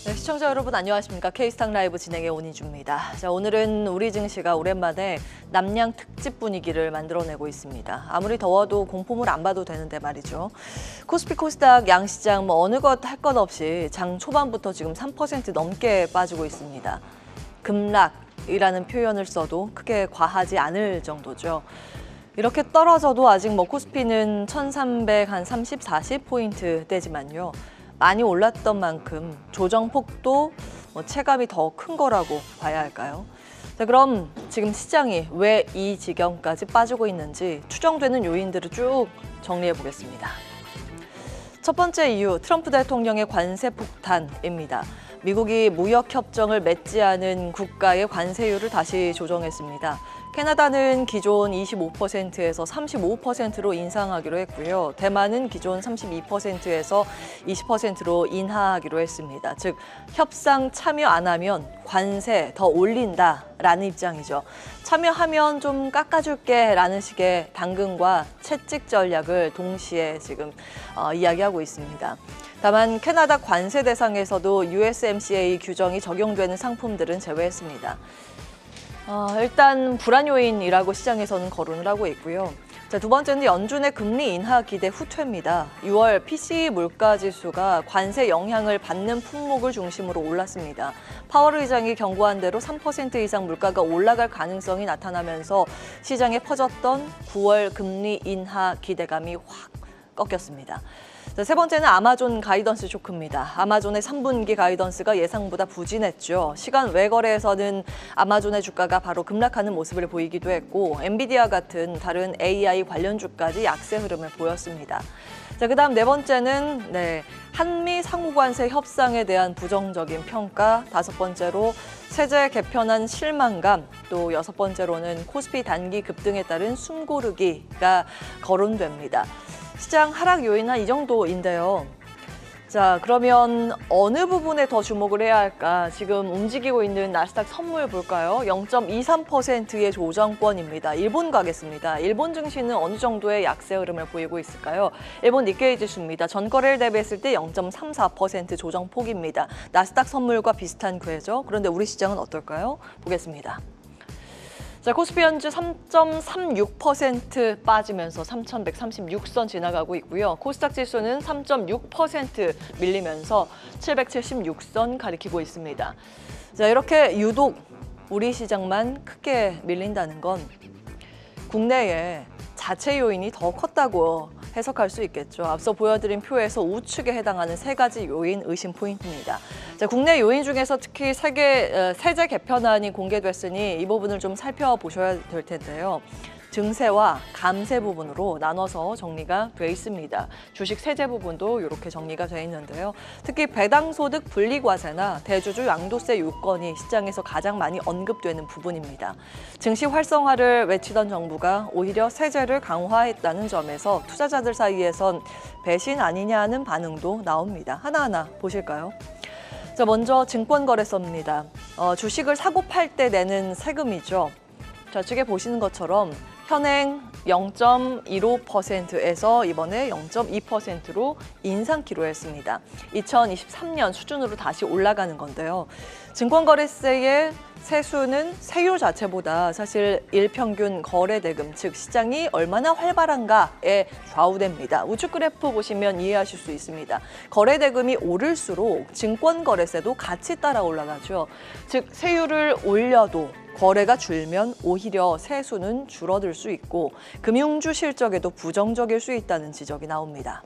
네, 시청자 여러분 안녕하십니까? K스탁 라이브 진행의 온희주입니다. 자, 오늘은 우리 증시가 오랜만에 남양 특집 분위기를 만들어내고 있습니다. 아무리 더워도 공포물 안 봐도 되는데 말이죠. 코스피 코스닥 양시장 어느 것 할 것 없이 장 초반부터 지금 3% 넘게 빠지고 있습니다. 급락이라는 표현을 써도 크게 과하지 않을 정도죠. 이렇게 떨어져도 아직 코스피는 1330, 40포인트대지만요. 많이 올랐던 만큼 조정폭도 체감이 더 큰 거라고 봐야 할까요? 자, 그럼 지금 시장이 왜 이 지경까지 빠지고 있는지 추정되는 요인들을 쭉 정리해 보겠습니다. 첫 번째 이유, 트럼프 대통령의 관세 폭탄입니다. 미국이 무역 협정을 맺지 않은 국가의 관세율을 다시 조정했습니다. 캐나다는 기존 25%에서 35%로 인상하기로 했고요. 대만은 기존 32%에서 20%로 인하하기로 했습니다. 즉, 협상 참여 안 하면 관세 더 올린다라는 입장이죠. 참여하면 좀 깎아줄게라는 식의 당근과 채찍 전략을 동시에 지금 이야기하고 있습니다. 다만 캐나다 관세 대상에서도 USMCA 규정이 적용되는 상품들은 제외했습니다. 일단 불안 요인이라고 시장에서는 거론을 하고 있고요. 자, 두 번째는 연준의 금리 인하 기대 후퇴입니다. 6월 PCE 물가지수가 관세 영향을 받는 품목을 중심으로 올랐습니다. 파월 의장이 경고한 대로 3% 이상 물가가 올라갈 가능성이 나타나면서 시장에 퍼졌던 9월 금리 인하 기대감이 확 꺾였습니다. 자, 세 번째는 아마존 가이던스 쇼크입니다. 아마존의 3분기 가이던스가 예상보다 부진했죠. 시간 외 거래에서는 아마존의 주가가 바로 급락하는 모습을 보이기도 했고 엔비디아 같은 다른 AI 관련주까지 약세 흐름을 보였습니다. 자, 그다음 네 번째는 한미 상호관세 협상에 대한 부정적인 평가, 다섯 번째로 세제 개편안 실망감, 또 여섯 번째로는 코스피 단기 급등에 따른 숨고르기가 거론됩니다. 시장 하락 요인은 이 정도인데요. 자, 그러면 어느 부분에 더 주목을 해야 할까? 지금 움직이고 있는 나스닥 선물 볼까요? 0.23%의 조정권입니다. 일본 가겠습니다. 일본 증시는 어느 정도의 약세 흐름을 보이고 있을까요? 일본 니케이 지수입니다. 전거래일 대비했을 때 0.34% 조정폭입니다. 나스닥 선물과 비슷한 궤죠. 그런데 우리 시장은 어떨까요? 보겠습니다. 자, 코스피 현재 3.36% 빠지면서 3,136선 지나가고 있고요. 코스닥 지수는 3.6% 밀리면서 776선 가리키고 있습니다. 자, 이렇게 유독 우리 시장만 크게 밀린다는 건 국내에 자체 요인이 더 컸다고 해석할 수 있겠죠. 앞서 보여드린 표에서 우측에 해당하는 세 가지 요인 의심 포인트입니다. 자, 국내 요인 중에서 특히 세제 개편안이 공개됐으니 이 부분을 좀 살펴보셔야 될 텐데요. 증세와 감세 부분으로 나눠서 정리가 돼 있습니다. 주식 세제 부분도 이렇게 정리가 돼 있는데요. 특히 배당소득 분리과세나 대주주 양도세 요건이 시장에서 가장 많이 언급되는 부분입니다. 증시 활성화를 외치던 정부가 오히려 세제를 강화했다는 점에서 투자자들 사이에선 배신 아니냐는 반응도 나옵니다. 하나하나 보실까요? 자, 먼저 증권거래소입니다. 주식을 사고 팔 때 내는 세금이죠. 좌측에 보시는 것처럼 현행 0.15%에서 이번에 0.2%로 인상키로 했습니다. 2023년 수준으로 다시 올라가는 건데요. 증권거래세의 세수는 세율 자체보다 사실 일평균 거래대금, 즉 시장이 얼마나 활발한가에 좌우됩니다. 우측 그래프 보시면 이해하실 수 있습니다. 거래대금이 오를수록 증권거래세도 같이 따라 올라가죠. 즉 세율을 올려도 거래가 줄면 오히려 세수는 줄어들 수 있고 금융주 실적에도 부정적일 수 있다는 지적이 나옵니다.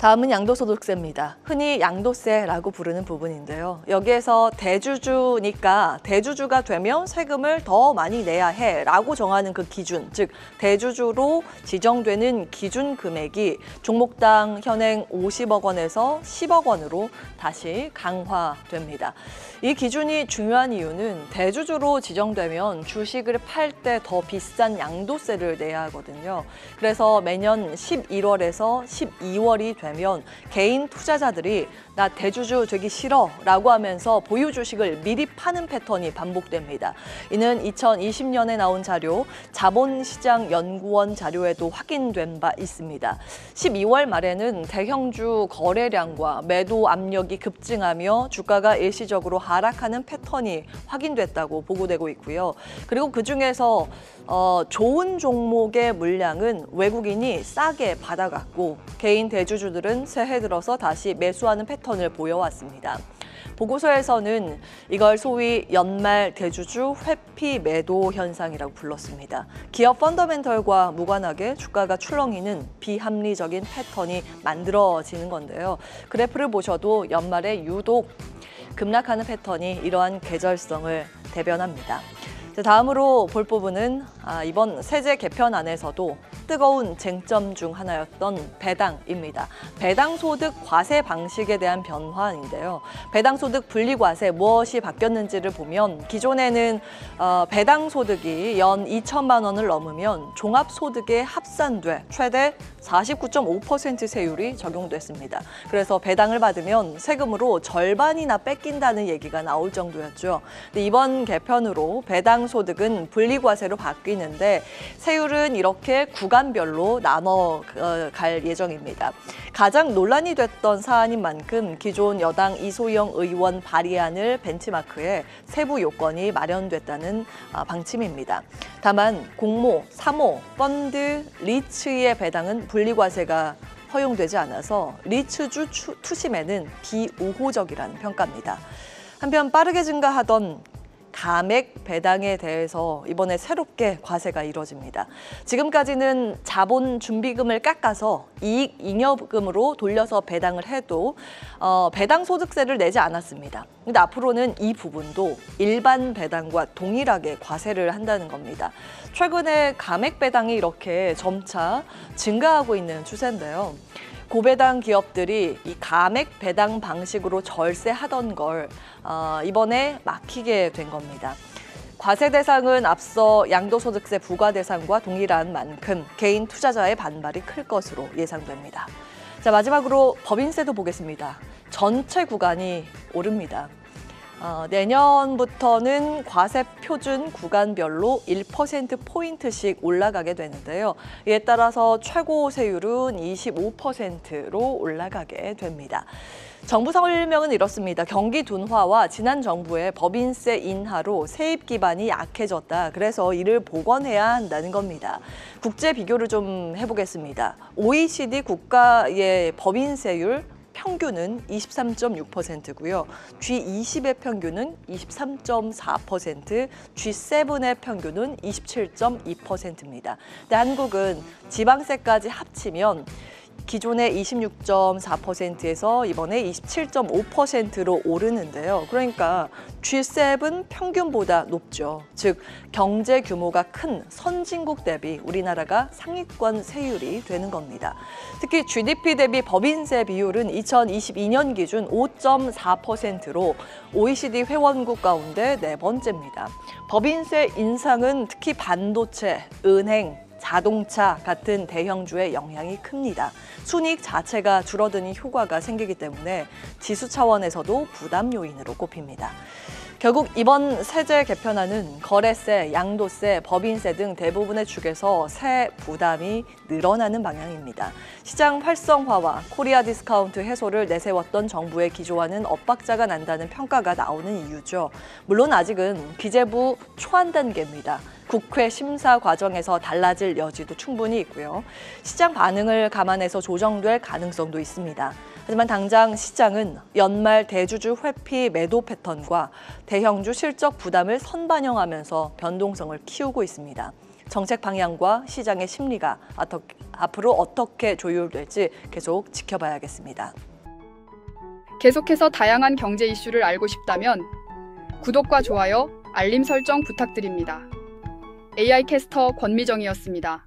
다음은 양도소득세입니다. 흔히 양도세라고 부르는 부분인데요. 여기에서 대주주니까 대주주가 되면 세금을 더 많이 내야 해라고 정하는 그 기준, 즉 대주주로 지정되는 기준 금액이 종목당 현행 50억 원에서 10억 원으로 다시 강화됩니다. 이 기준이 중요한 이유는 대주주로 지정되면 주식을 팔 때 더 비싼 양도세를 내야 하거든요. 그래서 매년 11월에서 12월이 되면 되면 개인 투자자들이 나 대주주 되기 싫어라고 하면서 보유 주식을 미리 파는 패턴이 반복됩니다. 이는 2020년에 나온 자료, 자본시장연구원 자료에도 확인된 바 있습니다. 12월 말에는 대형주 거래량과 매도 압력이 급증하며 주가가 일시적으로 하락하는 패턴이 확인됐다고 보고되고 있고요. 그리고 그중에서 좋은 종목의 물량은 외국인이 싸게 받아갔고 개인 대주주들은 새해 들어서 다시 매수하는 패턴을 보여왔습니다. 보고서에서는 이걸 소위 연말 대주주 회피 매도 현상이라고 불렀습니다. 기업 펀더멘털과 무관하게 주가가 출렁이는 비합리적인 패턴이 만들어지는 건데요. 그래프를 보셔도 연말에 유독 급락하는 패턴이 이러한 계절성을 대변합니다. 다음으로 볼 부분은 이번 세제 개편안에서도 뜨거운 쟁점 중 하나였던 배당입니다. 배당소득 과세 방식에 대한 변화인데요. 배당소득 분리과세 무엇이 바뀌었는지를 보면 기존에는 배당소득이 연 2천만 원을 넘으면 종합소득에 합산돼 최대 49.5% 세율이 적용됐습니다. 그래서 배당을 받으면 세금으로 절반이나 뺏긴다는 얘기가 나올 정도였죠. 근데 이번 개편으로 배당소득은 분리과세로 바뀌는데 세율은 이렇게 구간별로 나눠갈 예정입니다. 가장 논란이 됐던 사안인 만큼 기존 여당 이소영 의원 발의안을 벤치마크해 세부 요건이 마련됐다는 방침입니다. 다만 공모, 사모, 펀드, 리츠의 배당은 분리과세가 허용되지 않아서 리츠주 투심에는 비우호적이라는 평가입니다. 한편 빠르게 증가하던 감액 배당에 대해서 이번에 새롭게 과세가 이뤄집니다. 지금까지는 자본 준비금을 깎아서 이익 잉여금으로 돌려서 배당을 해도 배당 소득세를 내지 않았습니다. 근데 앞으로는 이 부분도 일반 배당과 동일하게 과세를 한다는 겁니다. 최근에 감액 배당이 이렇게 점차 증가하고 있는 추세인데요. 고배당 기업들이 이 감액 배당 방식으로 절세하던 걸 이번에 막히게 된 겁니다. 과세 대상은 앞서 양도소득세 부과 대상과 동일한 만큼 개인 투자자의 반발이 클 것으로 예상됩니다. 자, 마지막으로 법인세도 보겠습니다. 전체 구간이 오릅니다. 내년부터는 과세 표준 구간별로 1%포인트씩 올라가게 되는데요. 이에 따라서 최고 세율은 25%로 올라가게 됩니다. 정부 설명은 이렇습니다. 경기 둔화와 지난 정부의 법인세 인하로 세입 기반이 약해졌다. 그래서 이를 복원해야 한다는 겁니다. 국제 비교를 좀 해보겠습니다. OECD 국가의 법인세율 평균은 23.6%고요. G20의 평균은 23.4%, G7의 평균은 27.2%입니다. 근데 한국은 지방세까지 합치면 기존의 26.4%에서 이번에 27.5%로 오르는데요. 그러니까 G7 평균보다 높죠. 즉 경제 규모가 큰 선진국 대비 우리나라가 상위권 세율이 되는 겁니다. 특히 GDP 대비 법인세 비율은 2022년 기준 5.4%로 OECD 회원국 가운데 네 번째입니다. 법인세 인상은 특히 반도체, 은행, 자동차 같은 대형주의 영향이 큽니다. 순이익 자체가 줄어드는 효과가 생기기 때문에 지수 차원에서도 부담 요인으로 꼽힙니다. 결국 이번 세제 개편안은 거래세, 양도세, 법인세 등 대부분의 축에서 세 부담이 늘어나는 방향입니다. 시장 활성화와 코리아 디스카운트 해소를 내세웠던 정부의 기조와는 엇박자가 난다는 평가가 나오는 이유죠. 물론 아직은 기재부 초안 단계입니다. 국회 심사 과정에서 달라질 여지도 충분히 있고요. 시장 반응을 감안해서 조정될 가능성도 있습니다. 하지만 당장 시장은 연말 대주주 회피 매도 패턴과 대형주 실적 부담을 선반영하면서 변동성을 키우고 있습니다. 정책 방향과 시장의 심리가 앞으로 어떻게 조율될지 계속 지켜봐야겠습니다. 계속해서 다양한 경제 이슈를 알고 싶다면 구독과 좋아요, 알림 설정 부탁드립니다. AI 캐스터 권미정이었습니다.